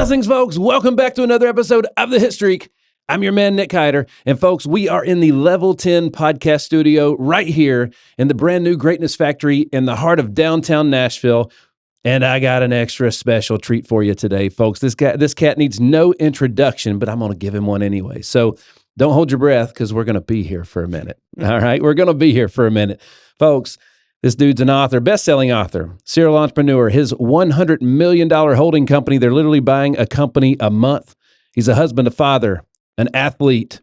Blessings, folks. Welcome back to another episode of the Hitstreak. I'm your man, Nick Hyder. And folks, we are in the Level 10 podcast studio right here in the brand new Greatness Factory in the heart of downtown Nashville. And I got an extra special treat for you today, folks. This cat needs no introduction, but I'm going to give him one anyway. So don't hold your breath because we're going to be here for a minute. All right? We're going to be here for a minute. Folks, this dude's an author, best-selling author, serial entrepreneur. His $100 million holding company, they're literally buying a company a month. He's a husband, a father, an athlete,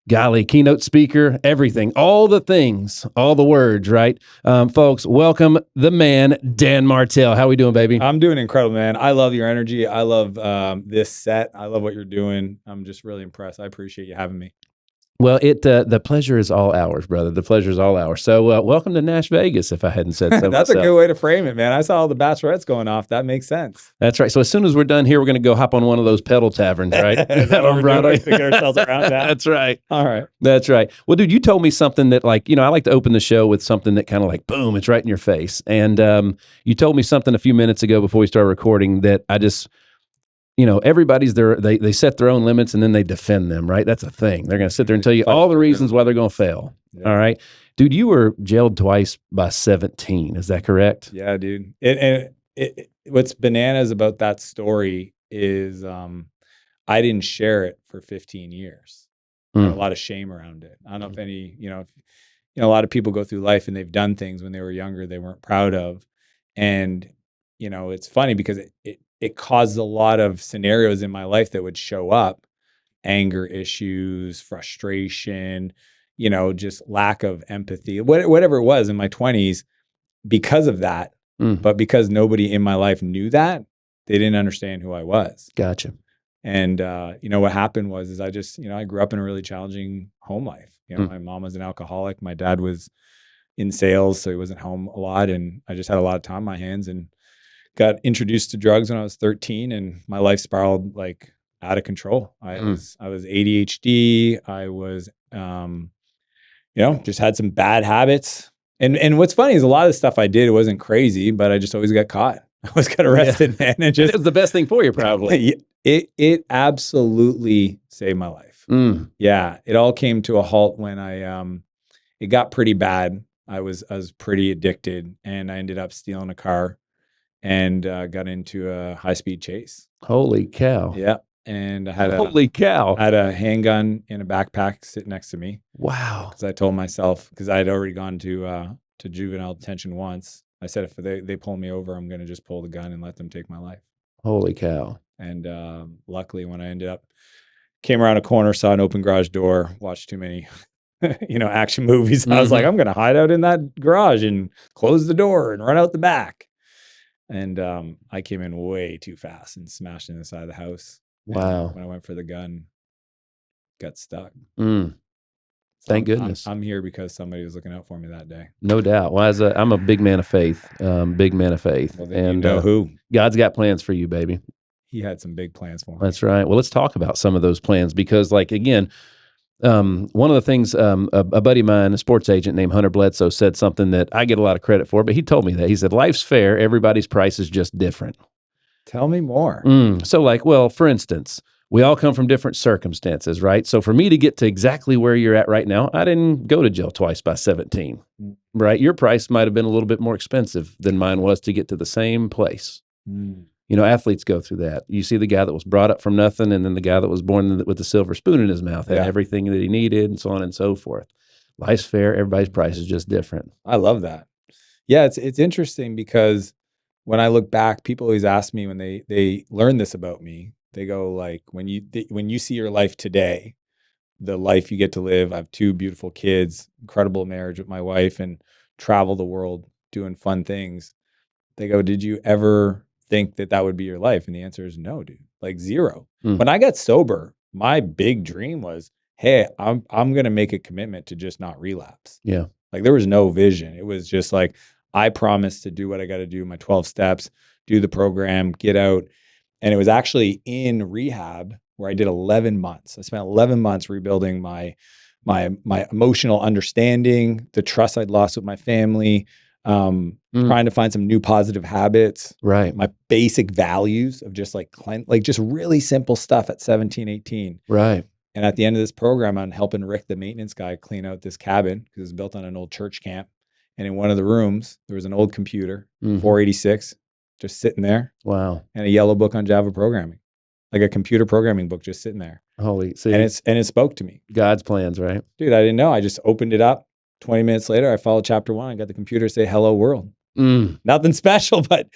golly, keynote speaker, everything, all the things, all the words, right? Folks, welcome the man, Dan Martell. How we doing, baby? I'm doing incredible, man. I love your energy. I love this set. I love what you're doing. I'm just really impressed. I appreciate you having me. Well, the pleasure is all ours, brother. The pleasure is all ours. So welcome to Nash Vegas, if I hadn't said so. That's myself. A good way to frame it, man. I saw all the bachelorettes going off. That makes sense. That's right. So as soon as we're done here, we're going to go hop on one of those pedal taverns, right? On Broadway to get ourselves around that. That's right. All right. That's right. Well, dude, you told me something that, like, I like to open the show with something that kind of like, boom, it's right in your face. And you told me something a few minutes ago before we started recording that I just... everybody's there. They set their own limits and then they defend them, right? That's a thing. They're going to sit there and tell you all the reasons why they're going to fail. Yeah. All right, dude, you were jailed twice by 17. Is that correct? Yeah, dude. What's bananas about that story is I didn't share it for 15 years. I had a lot of shame around it. I don't know if any, a lot of people go through life and they've done things when they were younger they weren't proud of, and it's funny because it caused a lot of scenarios in my life that would show up, anger issues, frustration, just lack of empathy, whatever it was in my 20s because of that. But because nobody in my life knew that, they didn't understand who I was. Gotcha. And, what happened was I just, I grew up in a really challenging home life. My mom was an alcoholic. My dad was in sales, so he wasn't home a lot. And I just had a lot of time on my hands and got introduced to drugs when I was 13, and my life spiraled like out of control. I was ADHD. I was, just had some bad habits. And what's funny is a lot of the stuff I did, it wasn't crazy, but I just always got caught. I always got arrested, man. And it was the best thing for you, probably. It absolutely saved my life. Yeah, it all came to a halt when it got pretty bad. I was pretty addicted, and I ended up stealing a car and got into a high-speed chase. Holy cow. Yeah. And I had had a handgun in a backpack sitting next to me. Wow. Because I told myself, because I had already gone to juvenile detention once, I said, if they pull me over, I'm going to just pull the gun and let them take my life. Holy cow. And luckily, when I came around a corner, saw an open garage door, watched too many action movies. I was like, I'm going to hide out in that garage and close the door and run out the back. And I came in way too fast and smashed in the side of the house. Wow. And when I went for the gun, got stuck. Thank goodness. I'm here because somebody was looking out for me that day. No doubt. Well, I'm a big man of faith. Big man of faith. Well, then and who? God's got plans for you, baby. He had some big plans for me. That's right. Well, let's talk about some of those plans because, like, again, one of the things a buddy of mine, a sports agent named Hunter Bledsoe, said something that I get a lot of credit for, but he told me that. He said, life's fair. Everybody's price is just different. Tell me more. So, like, well, for instance, we all come from different circumstances, right? So for me to get to exactly where you're at right now, I didn't go to jail twice by 17, right? Your price might have been a little bit more expensive than mine was to get to the same place. Athletes go through that. You see the guy that was brought up from nothing, and then the guy that was born with a silver spoon in his mouth, had everything that he needed, and so on and so forth. Life's fair. Everybody's price is just different. I love that. Yeah, it's interesting because when I look back, people always ask me when they learn this about me, they go like, when you see your life today, the life you get to live, I have 2 beautiful kids, incredible marriage with my wife, and travel the world doing fun things. They go, did you ever think that would be your life? And the answer is no, dude, like zero. When I got sober, my big dream was, hey, I'm going to make a commitment to just not relapse. Yeah. Like there was no vision. It was just like, I promised to do what I got to do, my 12 steps, do the program, get out. And it was actually in rehab where I did 11 months. I spent 11 months rebuilding my emotional understanding, the trust I'd lost with my family, trying to find some new positive habits, Right. my basic values of just like just really simple stuff at 17, 18. Right. And at the end of this program, I'm helping Rick, the maintenance guy, clean out this cabin because it was built on an old church camp. And in one of the rooms, there was an old computer, 486, just sitting there. Wow. And a yellow book on Java programming, like a computer programming book just sitting there. Holy, see, and it spoke to me. God's plans, right? Dude, I didn't know. I just opened it up. 20 minutes later, I followed chapter 1. I got the computer say, hello world. Nothing special, but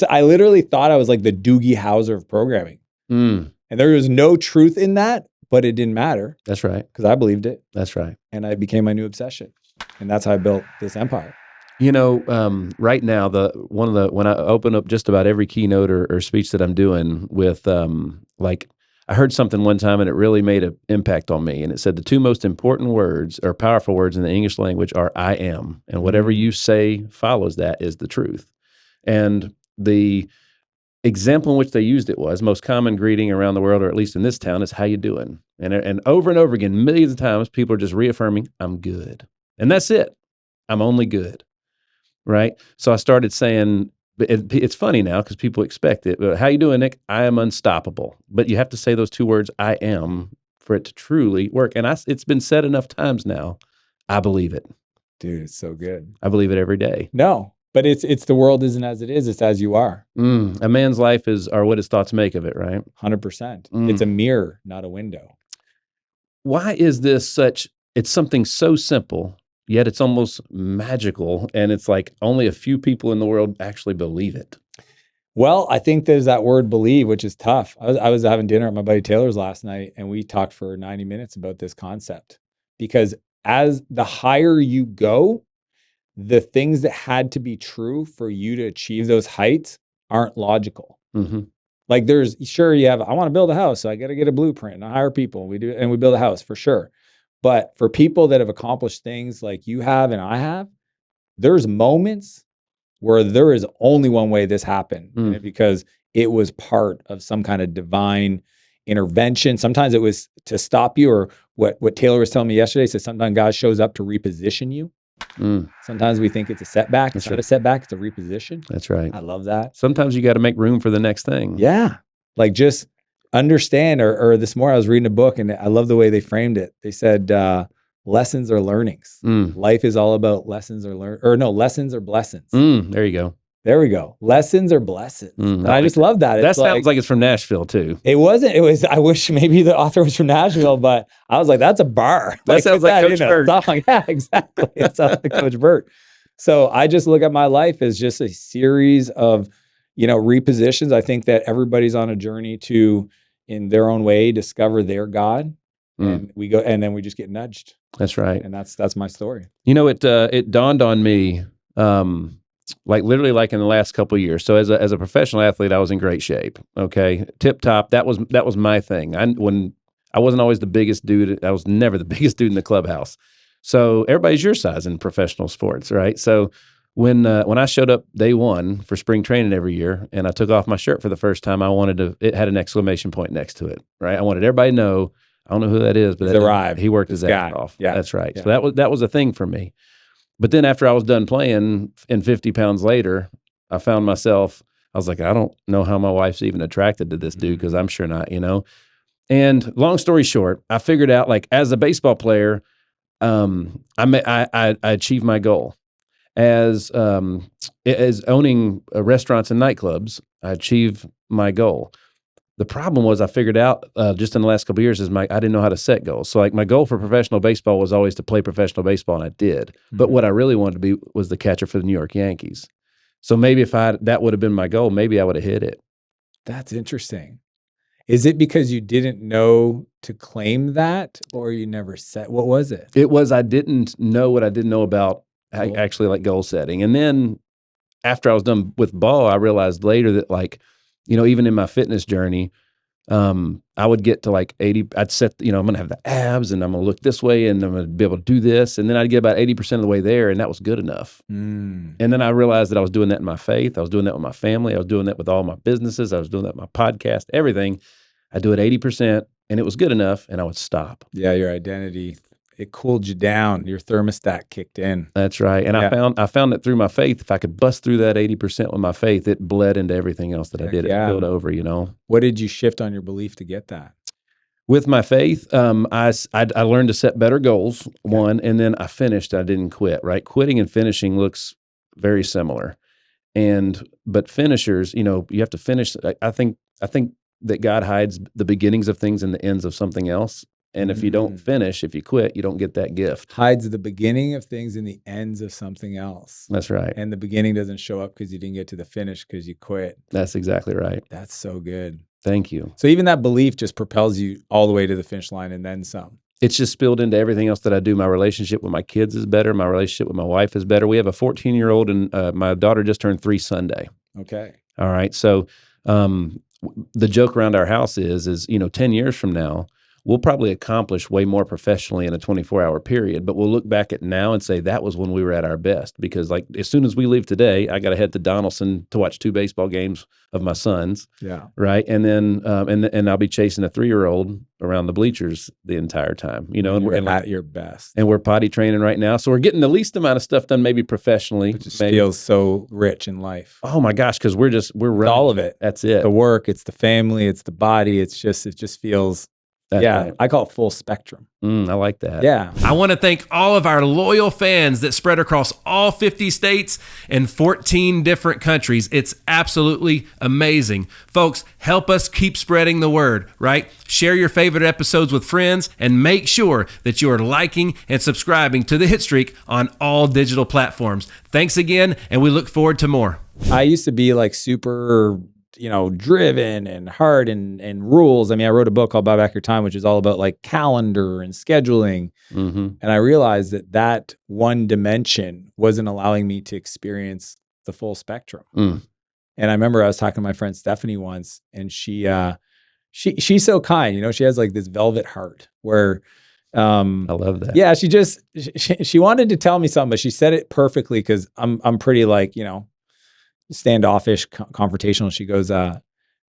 I literally thought I was like the Doogie Howser of programming. And there was no truth in that, but it didn't matter. That's right. Because I believed it. That's right. And I became my new obsession. And that's how I built this empire. You know, right now, when I open up just about every keynote or speech that I'm doing with, I heard something one time and it really made an impact on me. And it said the two most important words or powerful words in the English language are I am. And whatever you say follows that is the truth. And the example in which they used it was most common greeting around the world, or at least in this town, is how you doing? And over and over again, millions of times, people are just reaffirming, I'm good. And that's it. I'm only good. Right? So I started saying, it's funny now because people expect it. But how you doing, Nick? I am unstoppable. But you have to say those two words, I am, for it to truly work. And it's been said enough times now. I believe it. Dude, it's so good. I believe it every day. No, but it's the world isn't as it is. It's as you are. A man's life are what his thoughts make of it, right? 100%. It's a mirror, not a window. Why is this it's something so simple, yet it's almost magical, and it's like only a few people in the world actually believe it? Well, I think there's that word believe, which is tough. I was having dinner at my buddy Taylor's last night, and we talked for 90 minutes about this concept. Because as the higher you go, the things that had to be true for you to achieve those heights aren't logical. Like I want to build a house, so I got to get a blueprint and I hire people. We build a house for sure. But for people that have accomplished things like you have and I have, there's moments where there is only one way this happened, because it was part of some kind of divine intervention. Sometimes it was to stop you, or what Taylor was telling me yesterday, said sometimes God shows up to reposition you. Sometimes we think it's a setback. It's not a setback, it's a reposition. That's right. I love that. Sometimes you got to make room for the next thing. Yeah. Like just understand, or this morning I was reading a book and I love the way they framed it. They said, lessons or learnings. Life is all about lessons lessons or blessings. There you go. There we go. Lessons or blessings. And I just love that. That sounds like it's from Nashville too. It wasn't. It was, I wish maybe the author was from Nashville, but I was like, that's a bar. That sounds like Coach Burt. Song. Yeah, exactly. It sounds like Coach Burt. So I just look at my life as just a series of, repositions. I think that everybody's on a journey to, in their own way, discover their God. And we go, and then we just get nudged. That's right. And that's my story. It dawned on me, literally in the last couple of years. So as a professional athlete, I was in great shape. Okay. Tip top. That was my thing. When I wasn't always the biggest dude. I was never the biggest dude in the clubhouse. So everybody's your size in professional sports, right? So when I showed up day one for spring training every year and I took off my shirt for the first time, it had an exclamation point next to it, right? I wanted everybody to know, I don't know who that is, but arrived. He worked his ass off. Yeah. That's right. Yeah. So that was a thing for me. But then after I was done playing and 50 pounds later, I found myself, I was like, I don't know how my wife's even attracted to this dude, because I'm sure not, And long story short, I figured out, as a baseball player, I achieved my goal. As owning restaurants and nightclubs, I achieved my goal. The problem was I figured out just in the last couple of years I didn't know how to set goals. So my goal for professional baseball was always to play professional baseball, and I did. But what I really wanted to be was the catcher for the New York Yankees. So maybe if that would have been my goal, maybe I would have hit it. That's interesting. Is it because you didn't know to claim that, or you never set? What was it? It was I didn't know what I didn't know about actually goal setting. And then after I was done with ball, I realized later that even in my fitness journey, I would get to 80, I'd set, I'm going to have the abs and I'm going to look this way and I'm going to be able to do this. And then I'd get about 80% of the way there, and that was good enough. And then I realized that I was doing that in my faith. I was doing that with my family. I was doing that with all my businesses. I was doing that with my podcast, everything. I do it 80% and it was good enough, and I would stop. Yeah. Your identity it cooled you down. Your thermostat kicked in. That's right. And I found that through my faith, if I could bust through that 80% with my faith, it bled into everything else that I did. It spilled over, you know. What did you shift on your belief to get that? With my faith, I learned to set better goals, one, and then I finished. I didn't quit, right? Quitting and finishing looks very similar. But finishers, you know, you have to finish. I think that God hides the beginnings of things and the ends of something else. And if you don't finish, if you quit, you don't get that gift. Hides the beginning of things and the ends of something else. That's right. And the beginning doesn't show up because you didn't get to the finish because you quit. That's exactly right. That's so good. Thank you. So even that belief just propels you all the way to the finish line and then some. It's just spilled into everything else that I do. My relationship with my kids is better. My relationship with my wife is better. We have a 14-year-old and my daughter just turned 3 Sunday. Okay. All right. So the joke around our house is, you know, 10 years from now, we'll probably accomplish way more professionally in a 24-hour period, but we'll look back at now and say that was when we were at our best. Because like as soon as we leave today, I got to head to Donaldson to watch 2 baseball games of my sons. Yeah. Right. And then and I'll be chasing a 3-year-old around the bleachers the entire time. You know, and we're at your best. And we're potty training right now, so we're getting the least amount of stuff done, maybe professionally. It just feels so rich in life. Oh my gosh, because we're running all of it. That's it. The work, it's the family, it's the body. It just feels. That's right. I call it full spectrum. I like that. Yeah. I want to thank all of our loyal fans that spread across all 50 states and 14 different countries. It's absolutely amazing. Folks, help us keep spreading the word, right? Share your favorite episodes with friends and make sure that you are liking and subscribing to the Hitstreak on all digital platforms. Thanks again, and we look forward to more. I used to be like super, you know, driven and hard and rules. I mean, I wrote a book called Buy Back Your Time, which is all about like calendar and scheduling. And I realized that one dimension wasn't allowing me to experience the full spectrum. And I remember I was talking to my friend Stephanie once, and she's so kind, you know, she has like this velvet heart where, I love that. Yeah, she wanted to tell me something, but she said it perfectly because I'm pretty like, you know, standoffish, confrontational. She goes,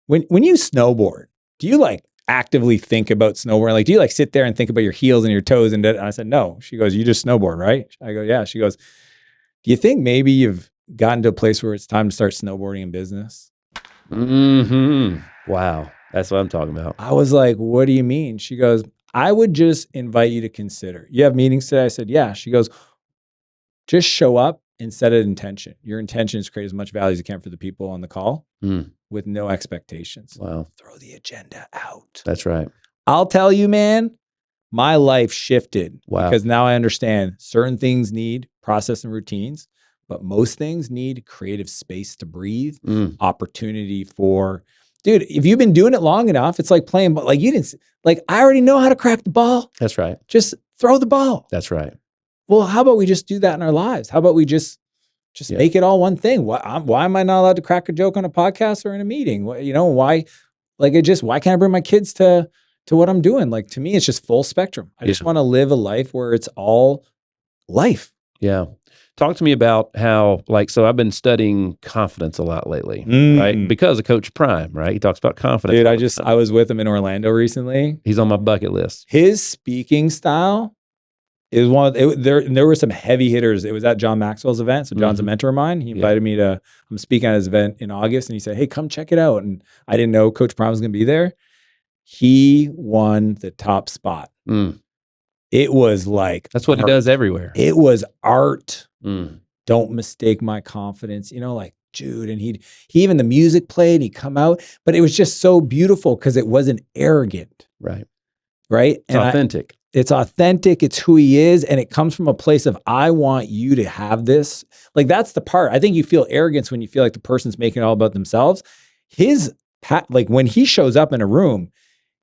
when you snowboard, do you like actively think about snowboarding? Like, do you like sit there and think about your heels and your toes? And I said, no. She goes, you just snowboard, right? I go, yeah. She goes, do you think maybe you've gotten to a place where it's time to start snowboarding in business? Wow. That's what I'm talking about. I was like, what do you mean? She goes, I would just invite you to consider. You have meetings today? I said, yeah. She goes, just show up and set an intention. Your intention is to create as much value as you can for the people on the call with no expectations. Wow. Throw the agenda out. That's right. I'll tell you, man, my life shifted. Wow. Because now I understand certain things need process and routines, but most things need creative space to breathe, opportunity for, dude, if you've been doing it long enough, it's like playing, but like I already know how to crack the ball. That's right. Just throw the ball. That's right. Well, how about we just do that in our lives? How about we just make it all one thing? Why am I not allowed to crack a joke on a podcast or in a meeting? You know, why can't I bring my kids to what I'm doing? Like, to me, it's just full spectrum. I just want to live a life where it's all life. Yeah. Talk to me about how, so I've been studying confidence a lot lately, right? Because of Coach Prime, right? He talks about confidence. Dude, I was with him in Orlando recently. He's on my bucket list. His speaking style is there were some heavy hitters. It was at John Maxwell's event. So John's a mentor of mine. He invited me I'm speaking at his event in August, and he said, hey, come check it out. And I didn't know Coach Prime was going to be there. He won the top spot. It was like, that's what he does everywhere. It was art. Don't mistake my confidence, you know, like, dude. And he even the music played, he'd come out, but it was just so beautiful because it wasn't arrogant. Right. It's authentic. It's authentic. It's who he is. And it comes from a place of, I want you to have this. Like, that's the part. I think you feel arrogance when you feel like the person's making it all about themselves. When he shows up in a room,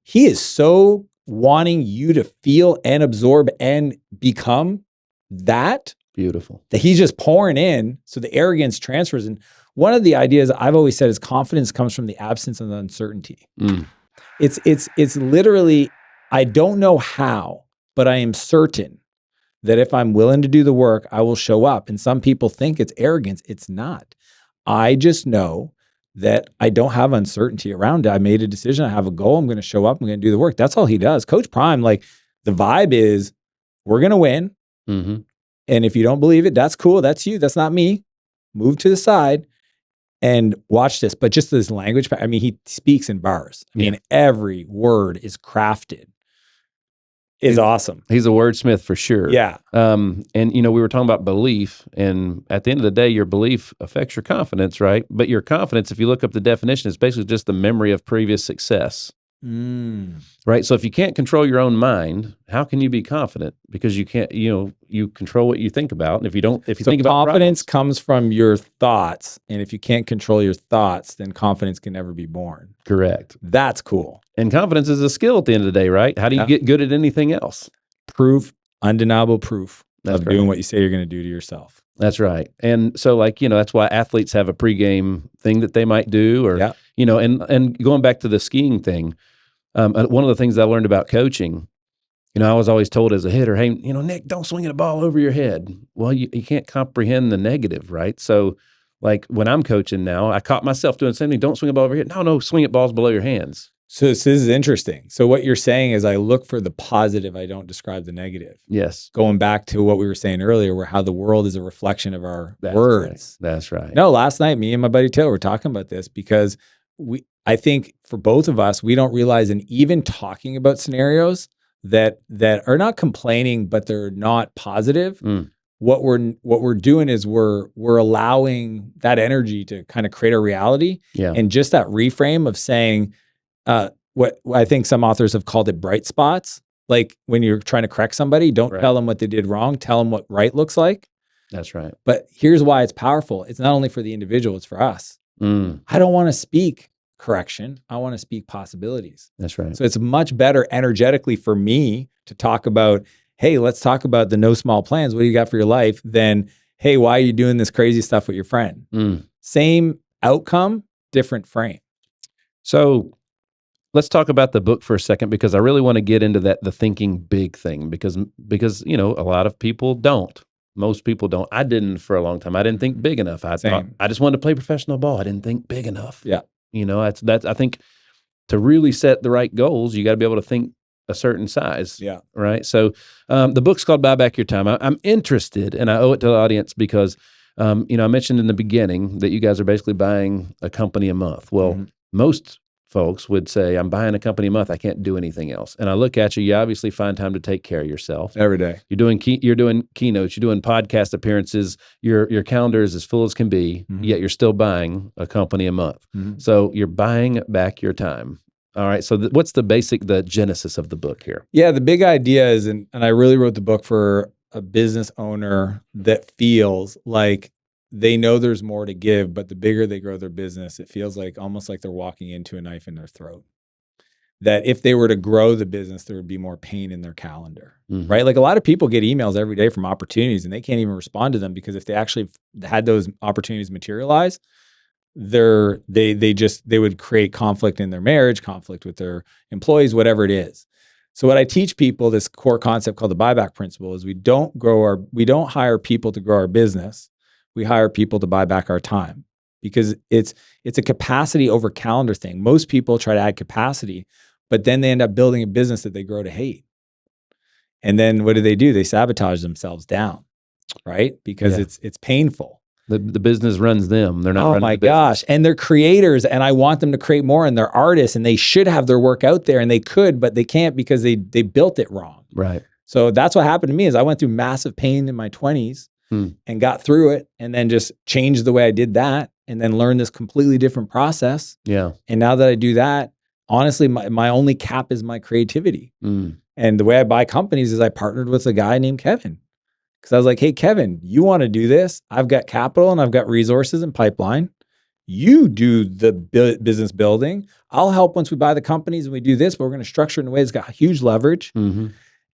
he is so wanting you to feel and absorb and become that. Beautiful. That he's just pouring in. So the arrogance transfers. And one of the ideas I've always said is confidence comes from the absence of uncertainty. It's literally, I don't know how, but I am certain that if I'm willing to do the work, I will show up. And some people think it's arrogance. It's not. I just know that I don't have uncertainty around it. I made a decision. I have a goal. I'm going to show up. I'm going to do the work. That's all he does. Coach Prime, like, the vibe is, we're going to win. Mm-hmm. And if you don't believe it, that's cool. That's you. That's not me. Move to the side and watch this. But just this language, I mean, he speaks in bars. I mean, every word is crafted. Is awesome. He's a wordsmith for sure. Yeah. And we were talking about belief, and at the end of the day, your belief affects your confidence, right? But your confidence, if you look up the definition, is basically just the memory of previous success. Right. So if you can't control your own mind, how can you be confident? Because you can't, you control what you think about. And if you think about confidence comes from your thoughts. And if you can't control your thoughts, then confidence can never be born. Correct. That's cool. And confidence is a skill at the end of the day, right? How do you get good at anything else? Proof, undeniable proof That's of right. doing what you say you're going to do to yourself. That's right. And so that's why athletes have a pregame thing that they might do, or, and going back to the skiing thing, one of the things I learned about coaching, I was always told as a hitter, hey, Nick, don't swing the ball over your head. Well, you can't comprehend the negative, right? So like when I'm coaching now, I caught myself doing the same thing. Don't swing a ball over your head. No, swing it balls below your hands. So this is interesting. So what you're saying is I look for the positive. I don't describe the negative. Yes. Going back to what we were saying earlier, where how the world is a reflection of our words. Right. That's right. No, last night, me and my buddy Taylor were talking about this because I think for both of us, we don't realize, and even talking about scenarios that are not complaining, but they're not positive. What we're doing is we're allowing that energy to kind of create a reality. Yeah. And just that reframe of saying, what I think some authors have called it bright spots. Like when you're trying to correct somebody, don't tell them what they did wrong. Tell them what right looks like. That's right. But here's why it's powerful. It's not only for the individual, it's for us. I don't want to speak correction. I want to speak possibilities. That's right. So it's much better energetically for me to talk about, hey, let's talk about the no small plans. What do you got for your life? Than, hey, why are you doing this crazy stuff with your friend? Same outcome, different frame. So let's talk about the book for a second, because I really want to get into the thinking big thing, because a lot of people don't. Most people don't. I didn't for a long time. I didn't think big enough. I thought I just wanted to play professional ball. I didn't think big enough. Yeah. That's I think to really set the right goals, you got to be able to think a certain size. Yeah. Right. So the book's called Buy Back Your Time. I'm interested, and I owe it to the audience because, I mentioned in the beginning that you guys are basically buying a company a month. Well, most folks would say, I'm buying a company a month. I can't do anything else. And I look at you, you obviously find time to take care of yourself. Every day. You're doing keynotes, you're doing podcast appearances, your calendar is as full as can be, yet you're still buying a company a month. So you're buying back your time. All right. So what's the genesis of the book here? Yeah, the big idea is, and I really wrote the book for a business owner that feels like they know there's more to give, but the bigger they grow their business, it feels like almost like they're walking into a knife in their throat. That if they were to grow the business, there would be more pain in their calendar, right? Like a lot of people get emails every day from opportunities and they can't even respond to them because if they actually had those opportunities materialize, they would create conflict in their marriage, conflict with their employees, whatever it is. So what I teach people, this core concept called the buyback principle, is we don't hire people to grow our business. We hire people to buy back our time, because it's a capacity over calendar thing. Most people try to add capacity, but then they end up building a business that they grow to hate. And then what do? They sabotage themselves down, right? Because it's painful. The business runs them. They're not running the business. Gosh. And they're creators, and I want them to create more, and they're artists, and they should have their work out there, and they could, but they can't because they built it wrong. Right. So that's what happened to me is I went through massive pain in my 20s and got through it, and then just changed the way I did that, and then learned this completely different process. Yeah. And now that I do that, honestly, my only cap is my creativity. And the way I buy companies is I partnered with a guy named Kevin. Because I was like, hey, Kevin, you want to do this? I've got capital and I've got resources and pipeline. You do the business building. I'll help once we buy the companies and we do this, but we're going to structure it in a way that's got huge leverage.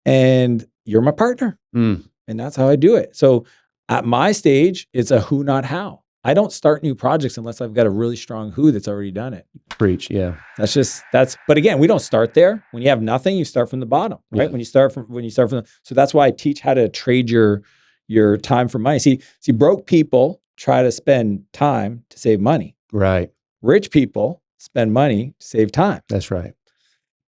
And you're my partner. And that's how I do it. So at my stage, it's a who, not how. I don't start new projects unless I've got a really strong who that's already done it. Preach, yeah. But again, we don't start there. When you have nothing, you start from the bottom, right? Yeah. So that's why I teach how to trade your time for money. See, broke people try to spend time to save money. Right. Rich people spend money to save time. That's right.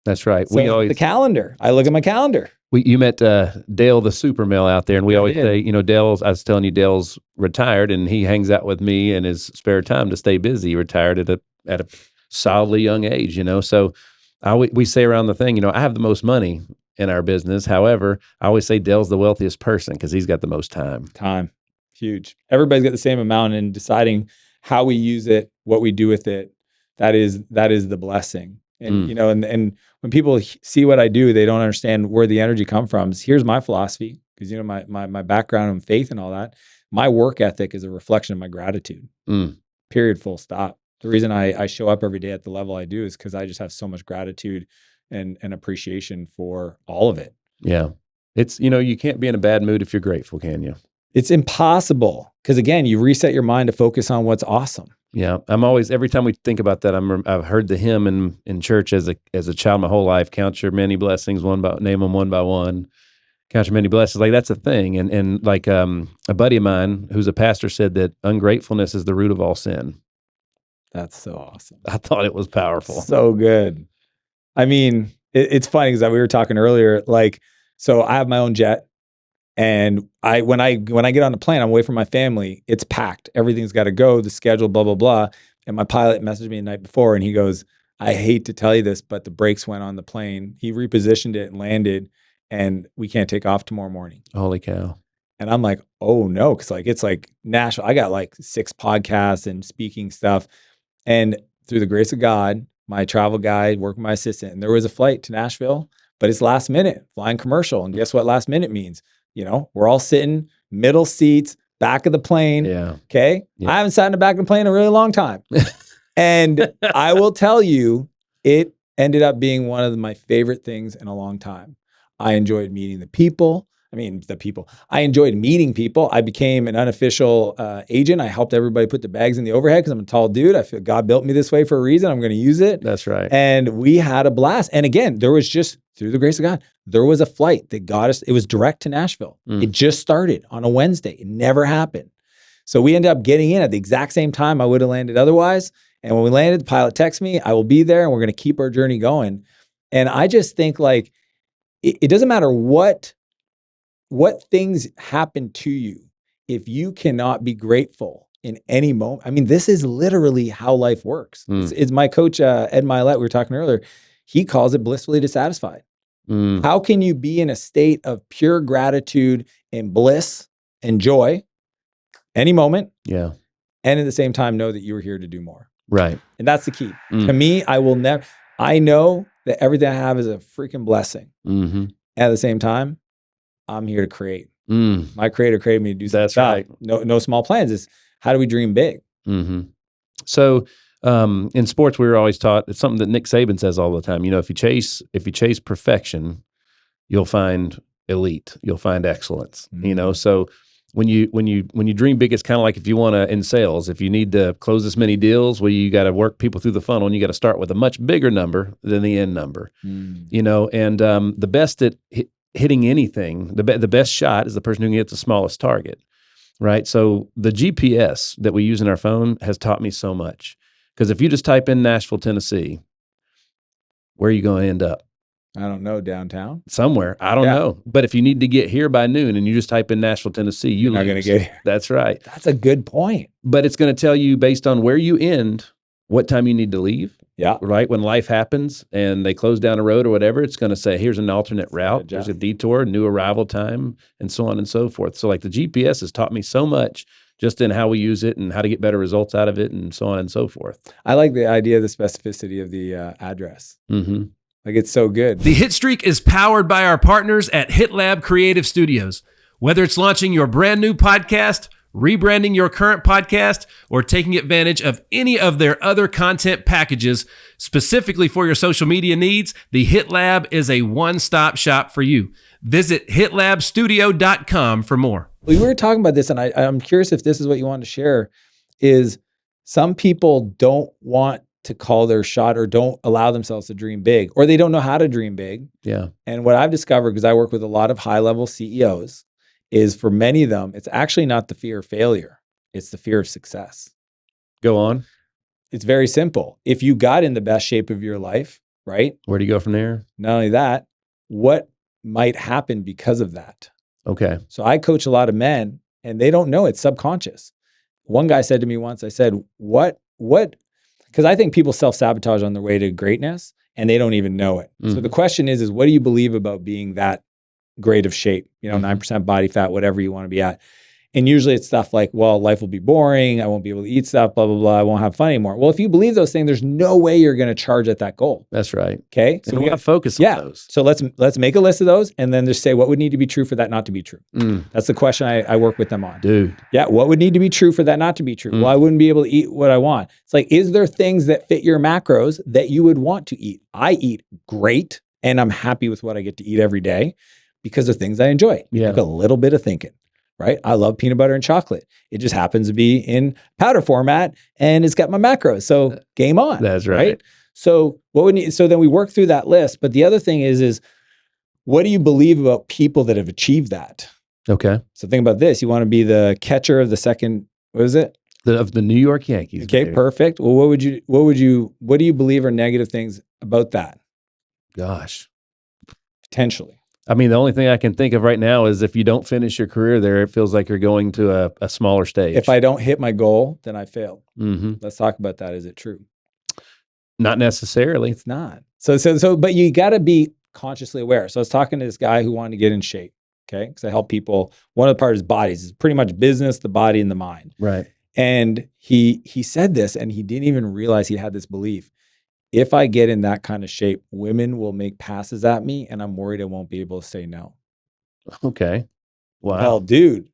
That's right. So the calendar. I look at my calendar. You met Dale the super male out there, and we always did. say, I was telling you, Dale's retired, and he hangs out with me in his spare time to stay busy. He retired at a solidly young age, So we say around the thing, I have the most money in our business. However, I always say Dale's the wealthiest person because he's got the most time. Time, huge. Everybody's got the same amount, and deciding how we use it, what we do with it, that is the blessing. And and when people see what I do, they don't understand where the energy comes from. Here's my philosophy, because my background in faith and all that. My work ethic is a reflection of my gratitude. Period. Full stop. The reason I show up every day at the level I do is because I just have so much gratitude and appreciation for all of it. Yeah. It's, you can't be in a bad mood if you're grateful, can you? It's impossible, because again, you reset your mind to focus on what's awesome. Yeah, I'm always, every time we think about that, I've heard the hymn in church as a child my whole life. Count your many blessings, name them one by one. Count your many blessings. Like, that's a thing. And like a buddy of mine who's a pastor said that ungratefulness is the root of all sin. That's so awesome. I thought it was powerful. So good. I mean, it's funny because we were talking earlier. Like, so I have my own jet. And when I get on the plane, I'm away from my family. It's packed. Everything's got to go. The schedule, blah blah blah. And my pilot messaged me the night before, and he goes, "I hate to tell you this, but the brakes went on the plane. He repositioned it and landed, and we can't take off tomorrow morning." Holy cow! And I'm like, "Oh no!" Because it's like Nashville. I got like 6 podcasts and speaking stuff, and through the grace of God, my travel guide worked with my assistant, and there was a flight to Nashville, but it's last minute, flying commercial. And guess what last minute means? We're all sitting middle seats, back of the plane. Yeah. Okay. Yeah. I haven't sat in the back of the plane in a really long time. And I will tell you, it ended up being one of my favorite things in a long time. I enjoyed meeting the people. I enjoyed meeting people. I became an unofficial agent. I helped everybody put the bags in the overhead because I'm a tall dude. I feel God built me this way for a reason. I'm going to use it. That's right. And we had a blast. And again, there was just, through the grace of God, there was a flight that got us. It was direct to Nashville. It just started on a Wednesday. It never happened. So we ended up getting in at the exact same time I would have landed otherwise. And when we landed, the pilot texted me, "I will be there, and we're going to keep our journey going." And I just think, like, it doesn't matter what things happen to you, if you cannot be grateful in any moment. I mean, this is literally how life works. It's my coach, Ed Milet, we were talking earlier, he calls it blissfully dissatisfied. How can you be in a state of pure gratitude and bliss and joy any moment? Yeah. And at the same time, know that you were here to do more. Right. And that's the key. To me, I know that everything I have is a freaking blessing. Mm-hmm. At the same time, I'm here to create. My creator created me to do something. That's right. No small plans. It's how do we dream big? Mm-hmm. So in sports, we were always taught, it's something that Nick Saban says all the time. If you chase perfection, you'll find elite. You'll find excellence. So when you dream big, it's kind of like if you want to, in sales, if you need to close this many deals, well, you got to work people through the funnel, and you got to start with a much bigger number than the end number. And the best at hitting anything, the best shot is the person who can hit the smallest target, right? So the GPS that we use in our phone has taught me so much, because if you just type in Nashville, Tennessee, where are you going to end up? I don't know, downtown? Somewhere. I don't know. But if you need to get here by noon and you just type in Nashville, Tennessee, you're not going to get here. That's right. That's a good point. But it's going to tell you, based on where you end, what time you need to leave. Yeah. Right. When life happens and they close down a road or whatever, it's going to say, here's an alternate route. There's a detour, new arrival time, and so on and so forth. So like the GPS has taught me so much just in how we use it and how to get better results out of it and so on and so forth. I like the idea of the specificity of the address. Mm-hmm. Like, it's so good. The Hitstreak is powered by our partners at HitLab Creative Studios. Whether it's launching your brand new podcast, rebranding your current podcast, or taking advantage of any of their other content packages specifically for your social media needs, the HitLab is a one-stop shop for you. Visit hitlabstudio.com for more. We were talking about this, and I'm curious if this is what you want to share, is some people don't want to call their shot or don't allow themselves to dream big, or they don't know how to dream big. Yeah. And what I've discovered, because I work with a lot of high-level CEOs, is for many of them, it's actually not the fear of failure. It's the fear of success. Go on. It's very simple. If you got in the best shape of your life, right? Where do you go from there? Not only that, what might happen because of that. Okay. So I coach a lot of men and they don't know it's subconscious. One guy said to me once, I said, what, because I think people self-sabotage on their way to greatness and they don't even know it. So the question is what do you believe about being that great of shape? 9% body fat, whatever you want to be at. And usually it's stuff like, well, life will be boring. I won't be able to eat stuff, blah, blah, blah. I won't have fun anymore. Well, if you believe those things, there's no way you're going to charge at that goal. That's right. Okay. So we got to focus on those. So let's make a list of those and then just say what would need to be true for that not to be true. That's the question I work with them on. Dude. Yeah. What would need to be true for that not to be true? Well, I wouldn't be able to eat what I want. It's like, is there things that fit your macros that you would want to eat? I eat great and I'm happy with what I get to eat every day because of things I enjoy. Yeah. Like a little bit of thinking. Right? I love peanut butter and chocolate. It just happens to be in powder format and it's got my macros. So game on. That's right. So so then we work through that list. But the other thing is what do you believe about people that have achieved that? Okay. So think about this. You want to be the catcher of the second, what is it? Of the New York Yankees. Okay, baby. perfect. Well, what do you believe are negative things about that? Gosh. Potentially. I mean, the only thing I can think of right now is if you don't finish your career there, it feels like you're going to a smaller stage. If I don't hit my goal, then I failed. Mm-hmm. Let's talk about that. Is it true? Not necessarily. It's not. So, but you got to be consciously aware. So I was talking to this guy who wanted to get in shape. Okay. Because I help people. One of the parts is bodies. It's pretty much business, the body and the mind. Right. And he said this and he didn't even realize he had this belief. If I get in that kind of shape, women will make passes at me and I'm worried I won't be able to say no. Okay. Wow. Well, dude,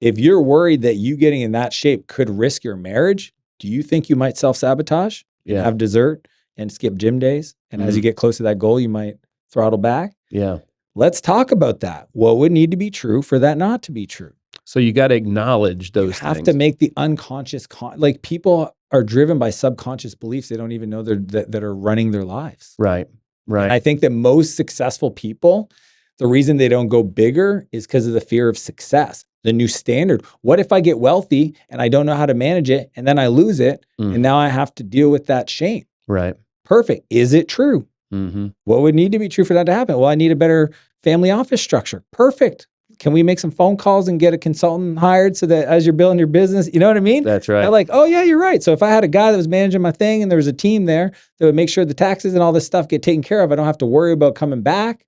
if you're worried that you getting in that shape could risk your marriage, do you think you might self-sabotage? Yeah. Have dessert and skip gym days? And as you get close to that goal, you might throttle back? Yeah. Let's talk about that. What would need to be true for that not to be true? So you got to acknowledge those things. You have to make the unconscious, like people are driven by subconscious beliefs they don't even know that are running their lives. Right. Right. And I think that most successful people, the reason they don't go bigger is because of the fear of success, the new standard. What if I get wealthy and I don't know how to manage it and then I lose it and now I have to deal with that shame? Right. Perfect. Is it true? Mm-hmm. What would need to be true for that to happen? Well, I need a better family office structure. Perfect. Can we make some phone calls and get a consultant hired so that as you're building your business, you know what I mean? That's right. They're like, oh yeah, you're right. So if I had a guy that was managing my thing and there was a team there that would make sure the taxes and all this stuff get taken care of, I don't have to worry about coming back.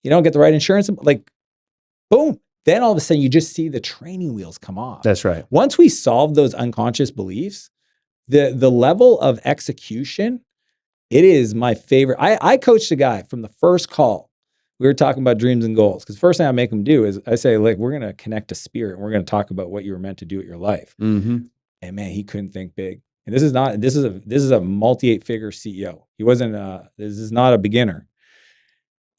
You don't get the right insurance. Like, boom. Then all of a sudden you just see the training wheels come off. That's right. Once we solve those unconscious beliefs, the level of execution, it is my favorite. I coached a guy from the first call. We were talking about dreams and goals because the first thing I make them do is I say, like, we're going to connect to spirit. And we're going to talk about what you were meant to do with your life. Mm-hmm. And man, he couldn't think big. And this is a multi-8-figure CEO. This is not a beginner.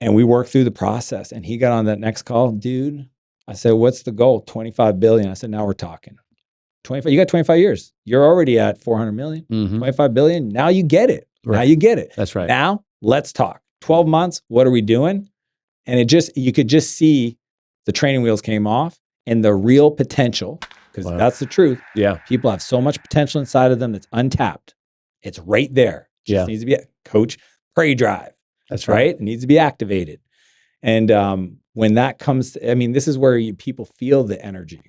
And we worked through the process and he got on that next call. Dude, I said, what's the goal? 25 billion. I said, now we're talking. 25, you got 25 years. You're already at 400 million, 25 billion. Now you get it. Right. Now you get it. That's right. Now let's talk. 12 months. What are we doing? And you could just see the training wheels came off and the real potential, because that's the truth. Yeah. People have so much potential inside of them that's untapped. It's right there. Just needs to be coach, pray drive. That's right. It needs to be activated. And when that comes, this is where people feel the energy.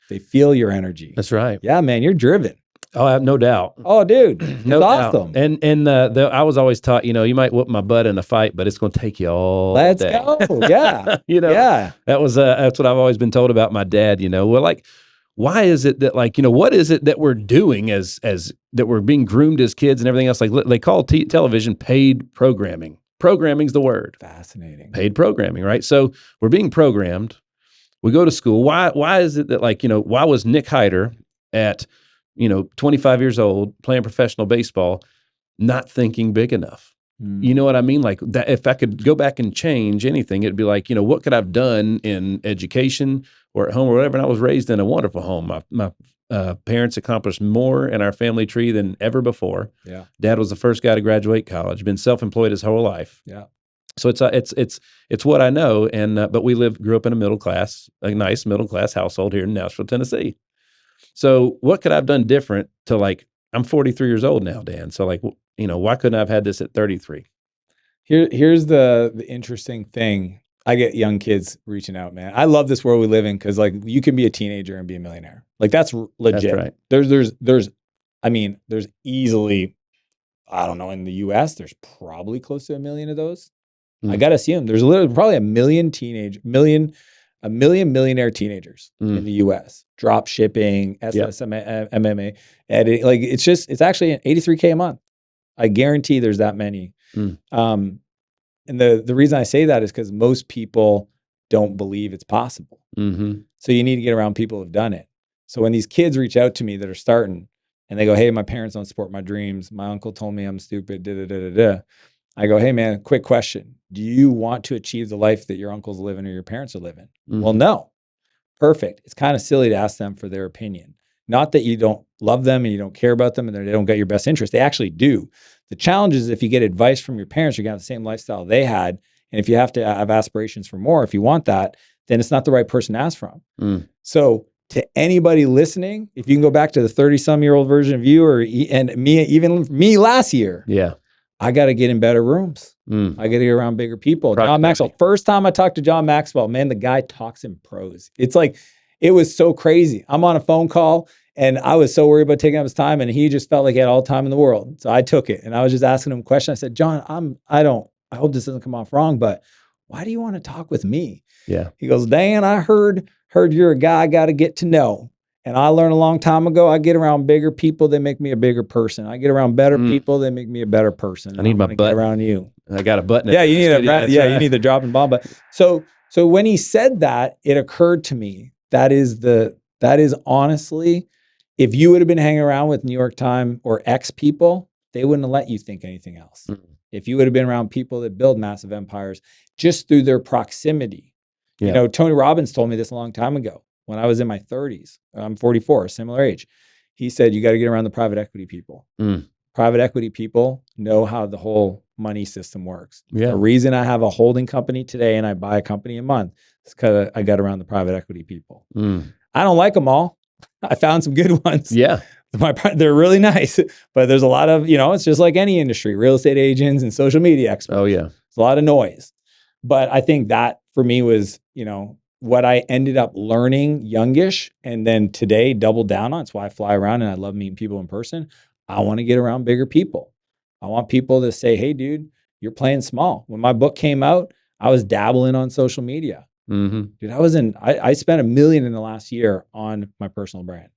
They feel your energy. That's right. Yeah, man, you're driven. Oh, I have no doubt. Oh, dude, it's awesome. And I was always taught, you might whoop my butt in a fight, but it's going to take you all Let's day. go. Yeah. Yeah. That's what I've always been told about my dad. Well, like, why is it that, like, what is it that we're doing as that we're being groomed as kids and everything else? Like, they call television paid programming. Programming's the word. Fascinating. Paid programming, right? So we're being programmed. We go to school. Why is it that, like, why was Nick Hyder at 25 years old, playing professional baseball, not thinking big enough? You know what I mean? Like, that, if I could go back and change anything, it'd be like, what could I've done in education or at home or whatever? And I was raised in a wonderful home. My parents accomplished more in our family tree than ever before. Yeah. Dad was the first guy to graduate college, been self-employed his whole life. Yeah. So it's what I know. And, but we grew up in a nice middle class household here in Nashville, Tennessee. So what could I have done different to, like, I'm 43 years old now, Dan. So, like, why couldn't I have had this at 33? Here's the interesting thing. I get young kids reaching out, man. I love this world we live in because like you can be a teenager and be a millionaire. Like that's legit. That's right. There's easily, I don't know, in the US, there's probably close to 1 million of those. I got to assume there's literally probably a million millionaire teenagers in the US, drop shipping, SSM, MMA, editing. Like it's actually an 83K a month. I guarantee there's that many. And the reason I say that is because most people don't believe it's possible. So you need to get around people who've done it. So when these kids reach out to me that are starting and they go, hey, my parents don't support my dreams. My uncle told me I'm stupid. I go, hey man, quick question. Do you want to achieve the life that your uncle's living or your parents are living? Well, no. Perfect. It's kind of silly to ask them for their opinion. Not that you don't love them and you don't care about them and they don't get your best interest. They actually do. The challenge is if you get advice from your parents, you're going to have the same lifestyle they had. And if you have to have aspirations for more, if you want that, then it's not the right person to ask from. So to anybody listening, if you can go back to the 30-some-year-old version of you and me, even me last year, I got to get in better rooms. I got to get around bigger people. John Maxwell, first time I talked to John Maxwell, man, the guy talks in prose. It's like, it was so crazy. I'm on a phone call and I was so worried about taking up his time and he just felt like he had all the time in the world. So I took it and I was just asking him a question. I said, John, I hope this doesn't come off wrong, but why do you want to talk with me? He goes, Dan, I heard you're a guy I got to get to know. And I learned a long time ago, I get around bigger people, they make me a bigger person. I get around better people, they make me a better person. I need my button around you. I got a button. Yeah, you need the drop and bomb. But so when he said that, it occurred to me that is honestly, if you would have been hanging around with New York Times or X people, they wouldn't have let you think anything else. If you would have been around people that build massive empires just through their proximity. You know, Tony Robbins told me this a long time ago when I was in my 30s. I'm 44, similar age. He said, you got to get around the private equity people. Private equity people know how the whole money system works. The reason I have a holding company today and I buy a company a month is because I got around the private equity people. I don't like them all. I found some good ones. They're really nice, but there's a lot of, it's just like any industry, real estate agents and social media experts. It's a lot of noise. But I think that for me was, what I ended up learning youngish and then today double down on. It's why I fly around and I love meeting people in person. I want to get around bigger people. I want people to say, hey, dude, you're playing small. When my book came out, I was dabbling on social media. Dude, I spent $1 million in the last year on my personal brand.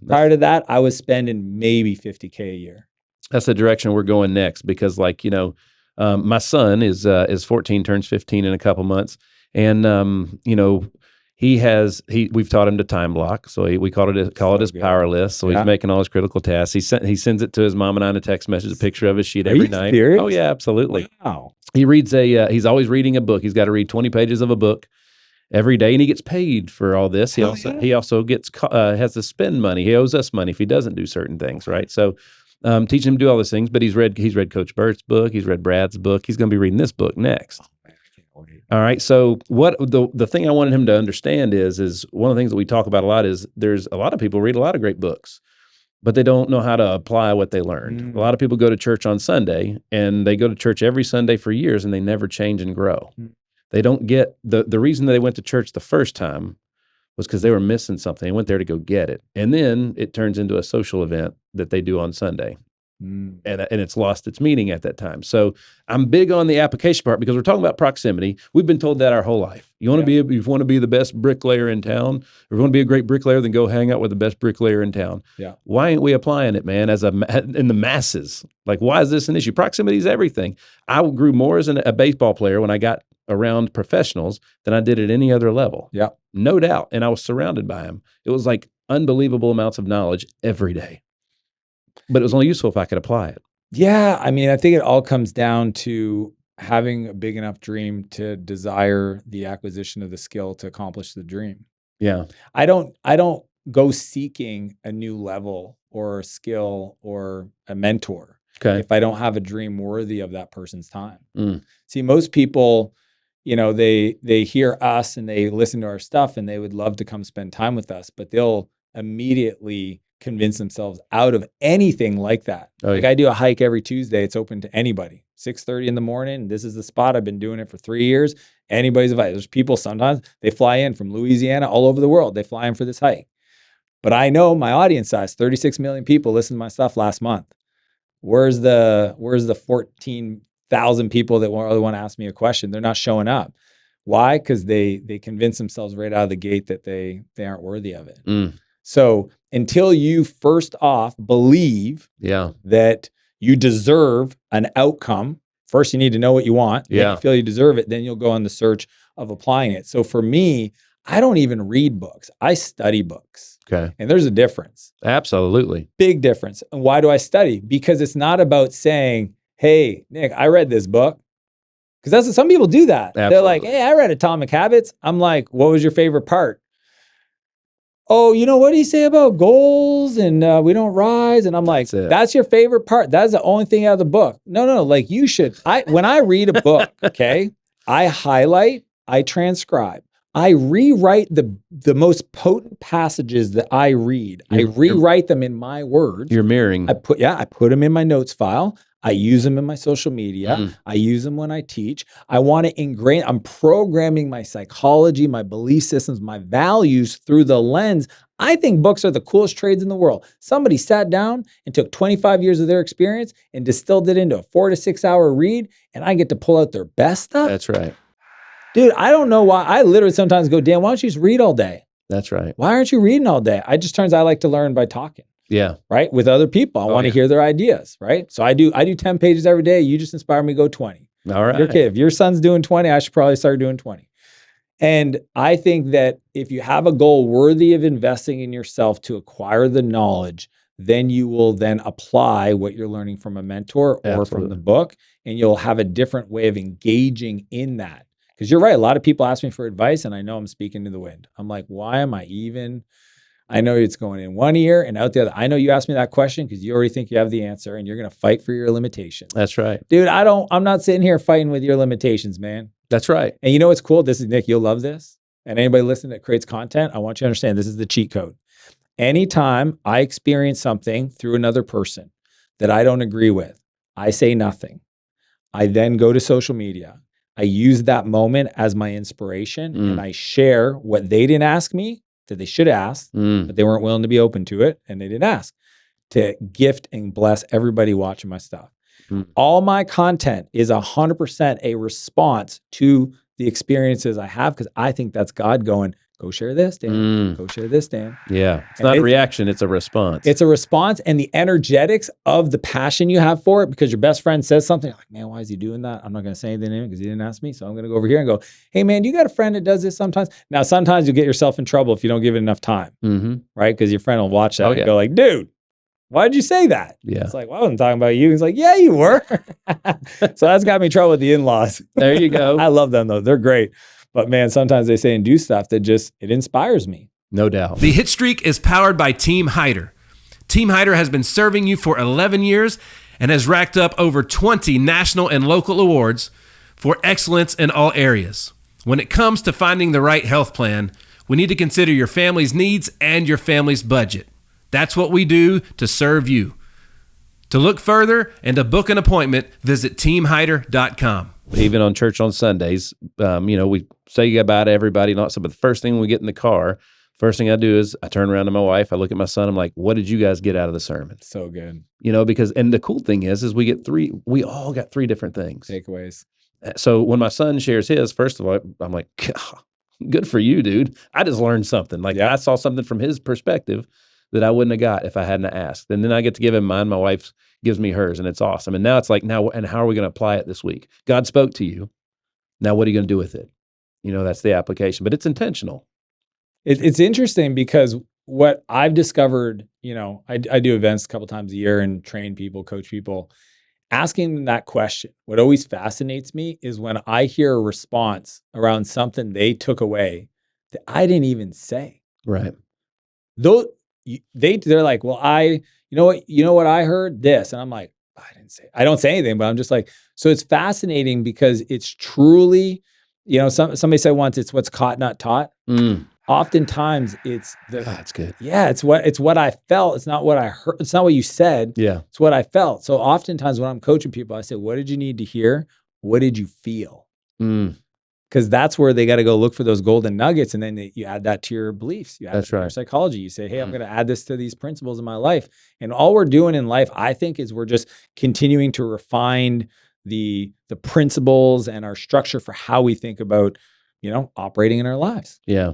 Prior to that, I was spending maybe $50K a year. That's the direction we're going next because my son is 14, turns 15 in a couple months. And, we've taught him to time block. So we call it his power list. So he's making all his critical tasks. He sends it to his mom and I in a text message, a picture of his sheet every night. Serious? Oh yeah, absolutely. Wow. He reads he's always reading a book. He's got to read 20 pages of a book every day and he gets paid for all this. He also gets, has to spend money. He owes us money if he doesn't do certain things. Right. So, teaching him to do all these things, but he's read Coach Bert's book. He's read Brad's book. He's going to be reading this book next. All right. So what the thing I wanted him to understand is one of the things that we talk about a lot is there's a lot of people read a lot of great books, but they don't know how to apply what they learned. A lot of people go to church on Sunday and they go to church every Sunday for years and they never change and grow. They don't get the reason that they went to church the first time was because they were missing something. They went there to go get it. And then it turns into a social event that they do on Sunday. And it's lost its meaning at that time. So I'm big on the application part because we're talking about proximity. We've been told that our whole life. You want to be the best bricklayer in town, or you want to be a great bricklayer, then go hang out with the best bricklayer in town. Why ain't we applying it, man, in the masses? Like, why is this an issue? Proximity is everything. I grew more as a baseball player when I got around professionals than I did at any other level. No doubt. And I was surrounded by them. It was like unbelievable amounts of knowledge every day. But it was only useful if I could apply it. Yeah. I mean, I think it all comes down to having a big enough dream to desire the acquisition of the skill to accomplish the dream. I don't go seeking a new level or a skill or a mentor if I don't have a dream worthy of that person's time. See, most people, they hear us and they listen to our stuff and they would love to come spend time with us, but they'll immediately convince themselves out of anything like that. Oh, Like yeah. I do a hike every Tuesday. It's open to anybody. 6:30 in the morning. This is the spot. I've been doing it for 3 years. Anybody's invited. There's people sometimes they fly in from Louisiana, all over the world. They fly in for this hike. But I know my audience size, 36 million people listened to my stuff last month. Where's the 14,000 people that really want to ask me a question? They're not showing up. Why? Because they convince themselves right out of the gate that they aren't worthy of it. So until you first off believe that you deserve an outcome, first you need to know what you want. Then you feel you deserve it. Then you'll go on the search of applying it. So for me, I don't even read books. I study books. Okay. And there's a difference. Absolutely. Big difference. And why do I study? Because it's not about saying, hey, Nick, I read this book. Because that's what some people do that. Absolutely. They're like, hey, I read Atomic Habits. I'm like, what was your favorite part? Oh, you know, what do you say about goals and we don't rise? And I'm like, that's your favorite part. That's the only thing out of the book. No, like you should. When I read a book, okay, I highlight, I transcribe. I rewrite the most potent passages that I read. I rewrite them in my words. You're mirroring. I put them in my notes file. I use them in my social media. I use them when I teach. I want to ingrain, I'm programming my psychology, my belief systems, my values through the lens. I think books are the coolest trades in the world. Somebody sat down and took 25 years of their experience and distilled it into a 4 to 6 hour read, and I get to pull out their best stuff. That's right. Dude, I don't know why. I literally sometimes go, Dan, why don't you just read all day? That's right. Why aren't you reading all day? I like to learn by talking. Yeah. Right. With other people. I want to hear their ideas. Right. So I do 10 pages every day. You just inspire me to go 20. All right. Your kid, if your son's doing 20, I should probably start doing 20. And I think that if you have a goal worthy of investing in yourself to acquire the knowledge, then you will then apply what you're learning from a mentor or from the book, and you'll have a different way of engaging in that. Because you're right. A lot of people ask me for advice and I know I'm speaking to the wind. I'm like, why am I even... I know it's going in one ear and out the other. I know you asked me that question because you already think you have the answer and you're going to fight for your limitations. That's right. Dude, I'm not sitting here fighting with your limitations, man. That's right. And you know what's cool? This is Nick, you'll love this. And anybody listening that creates content, I want you to understand this is the cheat code. Anytime I experience something through another person that I don't agree with, I say nothing. I then go to social media. I use that moment as my inspiration and I share what they didn't ask me that they should have asked, but they weren't willing to be open to it, and they didn't ask, to gift and bless everybody watching my stuff. All my content is 100% a response to the experiences I have, because I think that's God going, go share this, Dan. Go share this, Dan. Yeah. It's not a reaction, it's a response. It's a response, and the energetics of the passion you have for it, because your best friend says something, you're like, man, why is he doing that? I'm not going to say anything to him because he didn't ask me. So I'm going to go over here and go, hey, man, you got a friend that does this sometimes? Now, sometimes you get yourself in trouble if you don't give it enough time, right? Because your friend will watch that and go like, dude, why'd you say that? Yeah. It's like, well, I wasn't talking about you. He's like, yeah, you were. So that's got me in trouble with the in-laws. There you go. I love them though. They're great. But man, sometimes they say and do stuff that just, it inspires me. No doubt. The Hitstreak is powered by Team Hyder. Team Hyder has been serving you for 11 years and has racked up over 20 national and local awards for excellence in all areas. When it comes to finding the right health plan, we need to consider your family's needs and your family's budget. That's what we do to serve you. To look further and to book an appointment, visit teamhyder.com. Even on church on Sundays, we say goodbye to everybody, but the first thing we get in the car, first thing I do is I turn around to my wife, I look at my son, I'm like, what did you guys get out of the sermon? So good. Because, and the cool thing is we all got 3 different things. Takeaways. So when my son shares his, first of all, I'm like, good for you, dude. I just learned something. I saw something from his perspective that I wouldn't have got if I hadn't asked. And then I get to give him mine. My wife gives me hers, and it's awesome. And now it's like, and how are we going to apply it this week? God spoke to you. Now what are you going to do with it? That's the application, but it's intentional. It's interesting because what I've discovered, I do events a couple times a year and train people, coach people. Asking them that question, what always fascinates me is when I hear a response around something they took away that I didn't even say. Right. They're like, well, you know what I heard this, and I'm like, I don't say anything, but I'm just like, so it's fascinating because it's truly, somebody said once, it's what's caught, not taught. oftentimes it's That's good. yeah, it's what I felt. It's not what I heard. It's not what you said. Yeah. It's what I felt. So oftentimes when I'm coaching people, I say, what did you need to hear? What did you feel? Mm, Because that's where they got to go look for those golden nuggets. And then you add that to your beliefs. You add That's that to your right. psychology. You say, hey, I'm going to add this to these principles in my life. And all we're doing in life, I think, is we're just continuing to refine the principles and our structure for how we think about, operating in our lives. yeah.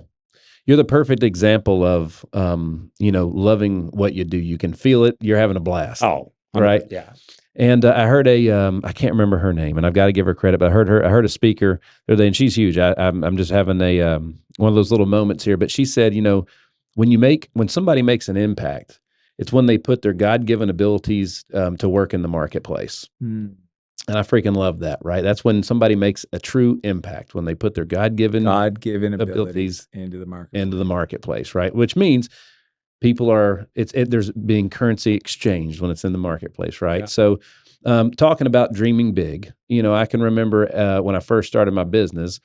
You're the perfect example of, loving what you do. You can feel it. You're having a blast. Oh, right. Yeah. And I heard I can't remember her name, and I've got to give her credit, but I heard a speaker the other day, and she's huge. I'm just having a one of those little moments here, but she said, when somebody makes an impact, it's when they put their God-given abilities to work in the marketplace. Mm. And I freaking love that, right? That's when somebody makes a true impact, when they put their God-given abilities into the marketplace, right? Which means people there's being currency exchanged when it's in the marketplace, right? Yeah. So talking about dreaming big, I can remember when I first started my business,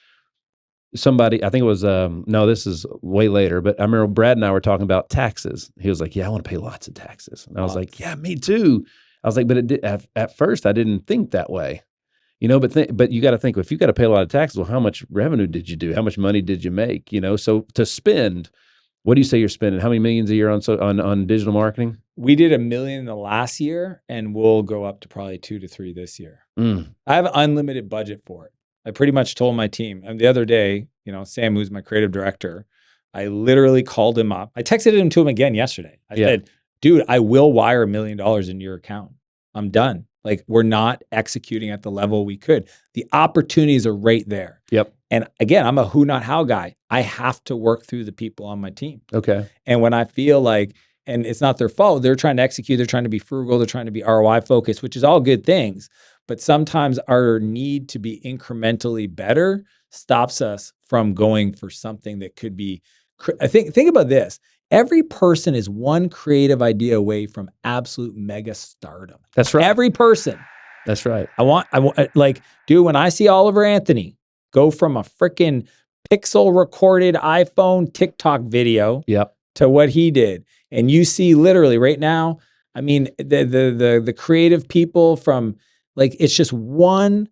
somebody, I think it was, no, this is way later, but I remember Brad and I were talking about taxes. He was like, yeah, I want to pay lots of taxes. And I was like, yeah, me too. I was like, but at first I didn't think that way, but you got to think, if you got to pay a lot of taxes, well, how much revenue did you do? How much money did you make? So to spend, what do you say you're spending? How many millions a year on digital marketing? We did $1 million in the last year, and we'll go up to probably 2 to 3 this year. I have an unlimited budget for it. I pretty much told my team, and the other day, Sam, who's my creative director, I literally called him up. I texted him to him again yesterday. I said, dude, I will wire $1 million in your account. I'm done. Like, we're not executing at the level we could. The opportunities are right there. Yep. And again, I'm a who, not how guy. I have to work through the people on my team. Okay. And when I feel like, and it's not their fault, they're trying to execute, they're trying to be frugal, they're trying to be ROI focused, which is all good things. But sometimes our need to be incrementally better stops us from going for something that could be, think about this. Every person is one creative idea away from absolute mega stardom. That's right. Every person. That's right. I want like, dude, when I see Oliver Anthony go from a freaking pixel recorded iPhone TikTok video to what he did, and you see literally right now, I mean, the creative people from, like, it's just one,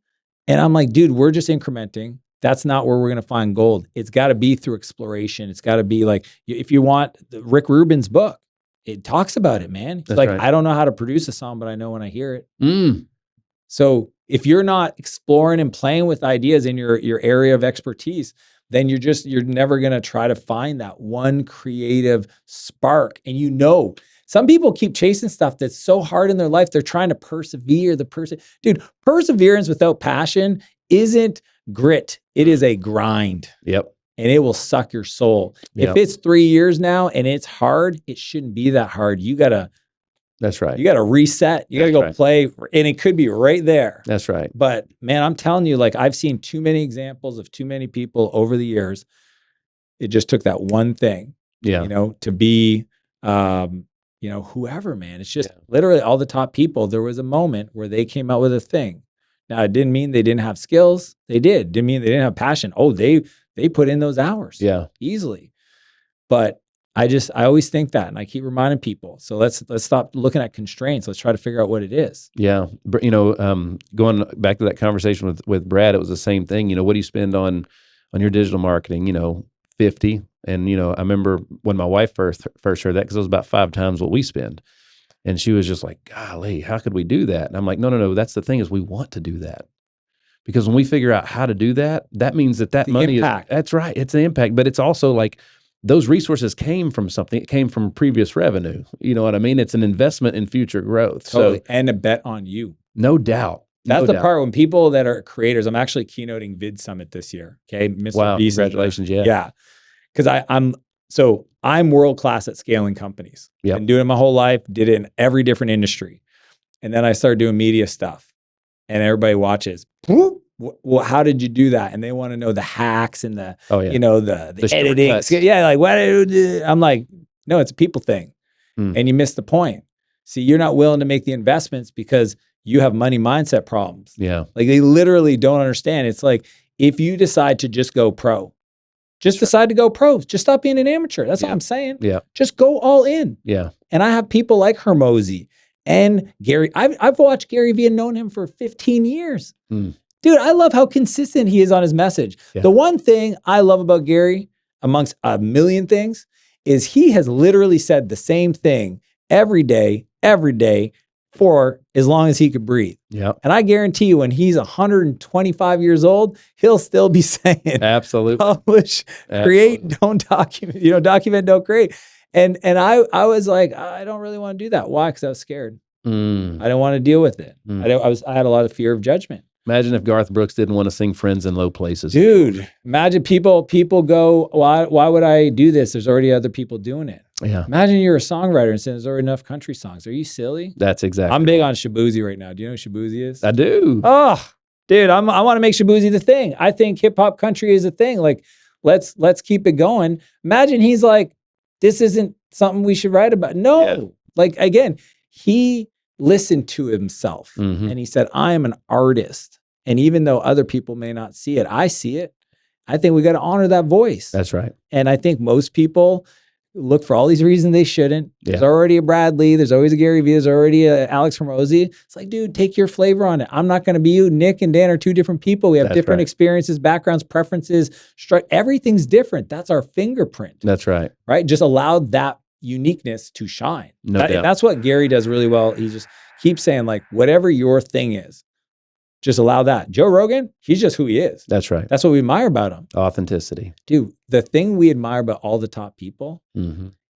and I'm like, dude, we're just incrementing. That's not where we're going to find gold. It's got to be through exploration. It's got to be like, if you want Rick Rubin's book, it talks about it, man. It's like, right. I don't know how to produce a song, but I know when I hear it. So if you're not exploring and playing with ideas in your area of expertise, then you're never going to try to find that one creative spark. And some people keep chasing stuff that's so hard in their life. They're trying to persevere. Dude, perseverance without passion isn't grit. It is a grind. Yep. And it will suck your soul. Yep. If it's 3 years now and it's hard, it shouldn't be that hard. That's right. You got to reset. You got to go play, and it could be right there. That's right. But man, I'm telling you, like, I've seen too many examples of too many people over the years. It just took that one thing, to be, whoever, man. It's just literally all the top people. There was a moment where they came out with a thing. Now, it didn't mean they didn't have skills. They did. Didn't mean they didn't have passion. Oh, they put in those hours. Yeah. Easily. But I always think that, and I keep reminding people. So let's stop looking at constraints. Let's try to figure out what it is. Yeah. Going back to that conversation with Brad, it was the same thing. What do you spend on your digital marketing? 50. And, I remember when my wife first heard that, because it was about 5 times what we spend. And she was just like, golly, how could we do that? And I'm like, no. That's the thing, is we want to do that. Because when we figure out how to do that, that means that money impact. That's right. It's an impact, but it's also like those resources came from something. It came from previous revenue. You know what I mean? It's an investment in future growth. Totally. So, and a bet on you. No doubt. That's the part when people that are creators, I'm actually keynoting Vid Summit this year. Okay. Mr. Wow. Beast, congratulations. Yeah. Yeah. Because I'm world-class at scaling companies. Yep. Been doing it my whole life, did it in every different industry. And then I started doing media stuff, and everybody watches. Well, how did you do that? And they want to know the hacks and the editing. Yeah, like, what? I'm like, no, it's a people thing. And you miss the point. See, you're not willing to make the investments because you have money mindset problems. Yeah. Like, they literally don't understand. It's like, if you decide to just go pro, Just decide to go pro. Just stop being an amateur. That's all I'm saying. Yeah. Just go all in. Yeah. And I have people like Hermosi and Gary. I've watched Gary Vee and known him for 15 years. Dude, I love how consistent he is on his message. Yeah. The one thing I love about Gary, amongst a million things, is he has literally said the same thing every day, for as long as he could breathe. Yeah. And I guarantee you, when he's 125 years old, he'll still be saying, Absolutely. publish, create, don't document, document, don't create. And I was like, I don't really want to do that. Why? Because I was scared. I didn't want to deal with it. I had a lot of fear of judgment. Imagine if Garth Brooks didn't want to sing Friends in Low Places. Dude, imagine people go, why would I do this? There's already other people doing it. Yeah. Imagine you're a songwriter and saying there's already enough country songs. Are you silly? That's exactly. I'm big on Shabuzi right now. Do you know who Shabuzi is? I do. Oh, dude, I want to make Shabuzi the thing. I think hip hop country is a thing. Like, let's keep it going. Imagine he's like, this isn't something we should write about. No. Yeah. Like, again, he listened to himself and he said, I am an artist. And even though other people may not see it, I see it. I think we got to honor that voice. That's right. And I think most people look for all these reasons they shouldn't. There's Yeah. already a Brad Lee. There's always a Gary Vee. There's already a Alex Hormozi. It's like, dude, take your flavor on it. I'm not going to be you. Nick and Dan are two different people. We have That's different right. experiences, backgrounds, preferences. Everything's different. That's our fingerprint, That's right. right? Just allow that uniqueness to shine. No doubt. That's what Gary does really well. He just keeps saying, like, whatever your thing is, just allow that. Joe Rogan, he's just who he is. That's right. That's what we admire about him. Authenticity. Dude, the thing we admire about all the top people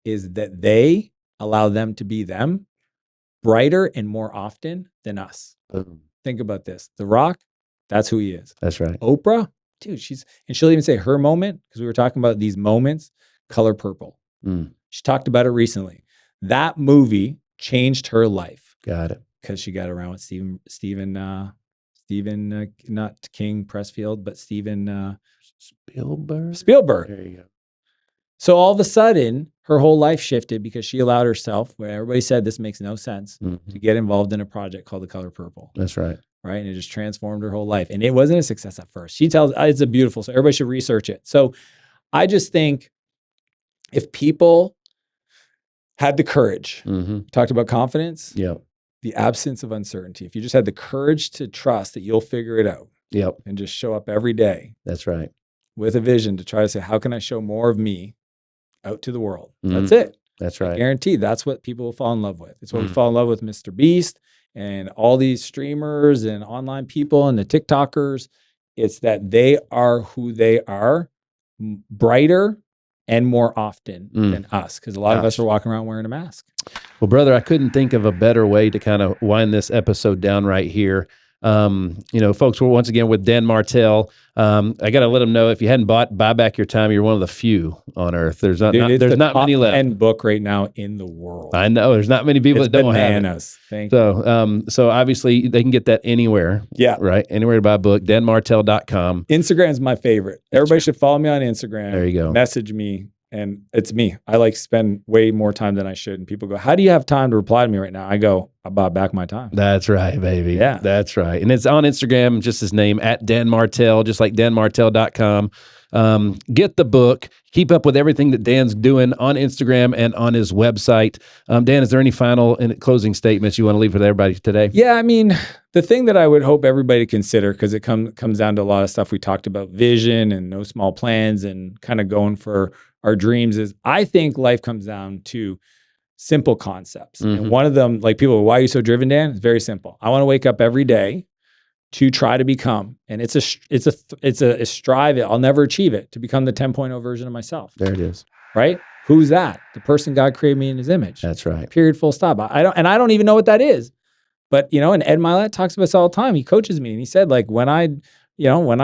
is that they allow them to be them brighter and more often than us. Boom. Think about this. The Rock, that's who he is. That's right. Oprah, dude, she'll even say her moment, because we were talking about these moments, Color Purple. She talked about it recently. That movie changed her life. Got it. Because she got around with Stephen, not King Pressfield, but Steven Spielberg. There you go. So all of a sudden, her whole life shifted because she allowed herself, where everybody said this makes no sense, to get involved in a project called The Color Purple. That's right. Right. And it just transformed her whole life. And it wasn't a success at first. She tells, it's a beautiful, so everybody should research it. So I just think if people had the courage, talked about confidence, Yep. the absence of uncertainty. If you just had the courage to trust that you'll figure it out Yep. and just show up every day That's right. with a vision to try to say, how can I show more of me out to the world? That's it. That's I right. guarantee that's what people will fall in love with. It's what we fall in love with Mr. Beast and all these streamers and online people and the TikTokers. It's that they are who they are, brighter and more often than us, because a lot of us are walking around wearing a mask. Well, brother, I couldn't think of a better way to kind of wind this episode down right here. Folks, we're once again with Dan Martell. I got to let them know, if you hadn't buy back your time, you're one of the few on earth. There's not many left. And book right now in the world. I know there's not many people that don't bananas. have it. So obviously they can get that anywhere. Yeah. Right. Anywhere to buy a book, danmartell.com. Instagram's my favorite. Everybody should follow me on Instagram. There you go. Message me. And it's me. I spend way more time than I should. And people go, how do you have time to reply to me right now? I go, I bought back my time. That's right, baby. Yeah. That's right. And it's on Instagram, just his name, @Dan just like danmartell.com. Get the book. Keep up with everything that Dan's doing on Instagram and on his website. Dan, is there any final and closing statements you want to leave with everybody today? Yeah, I mean, the thing that I would hope everybody to consider, because it comes down to a lot of stuff we talked about, vision and no small plans and kind of going for our dreams, is I think life comes down to simple concepts. And one of them, like people, why are you so driven, Dan? It's very simple. I want to wake up every day to try to become, and it's a strive. I'll never achieve it, to become the 10.0 version of myself. There it is. Right? Who's that? The person God created me in His image. That's right. Period. Full stop. I don't even know what that is. But and Ed Milet talks about this all the time. He coaches me, and he said, like, when I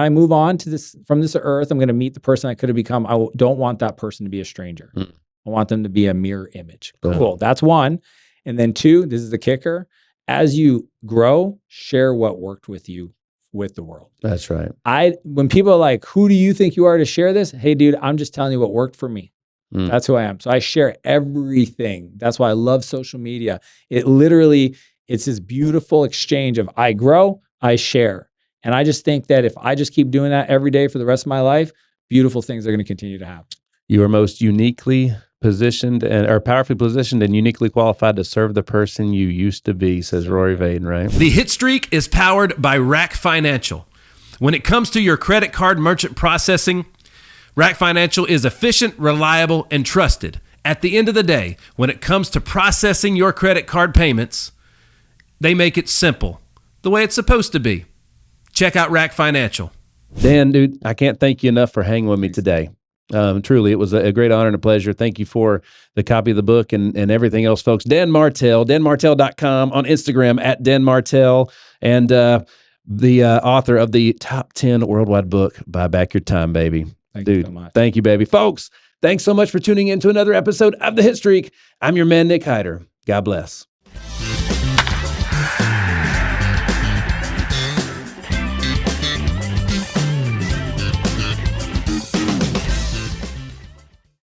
move on from this earth, I'm going to meet the person I could have become. I don't want that person to be a stranger. I want them to be a mirror image. Cool. That's one. And then two, this is the kicker. As you grow, share what worked with you with the world. That's right. When people are like, who do you think you are to share this? Hey, dude, I'm just telling you what worked for me. That's who I am. So I share everything. That's why I love social media. It's this beautiful exchange of I grow, I share. And I just think that if I just keep doing that every day for the rest of my life, beautiful things are going to continue to happen. You are most uniquely positioned and are powerfully positioned and uniquely qualified to serve the person you used to be, says Rory Vaden, right? The Hitstreak is powered by Rack Financial. When it comes to your credit card merchant processing, Rack Financial is efficient, reliable, and trusted. At the end of the day, when it comes to processing your credit card payments, they make it simple, the way it's supposed to be. Check out Rack Financial. Dan, dude, I can't thank you enough for hanging with me today. Truly, it was a great honor and a pleasure. Thank you for the copy of the book and everything else, folks. Dan Martell, danmartell.com, on Instagram at Dan Martell, and the author of the top 10 worldwide book, Buy Back Your Time, baby. Thank Dude, you so much. Thank you, baby. Folks, thanks so much for tuning in to another episode of The Hitstreak. I'm your man, Nick Hyder. God bless.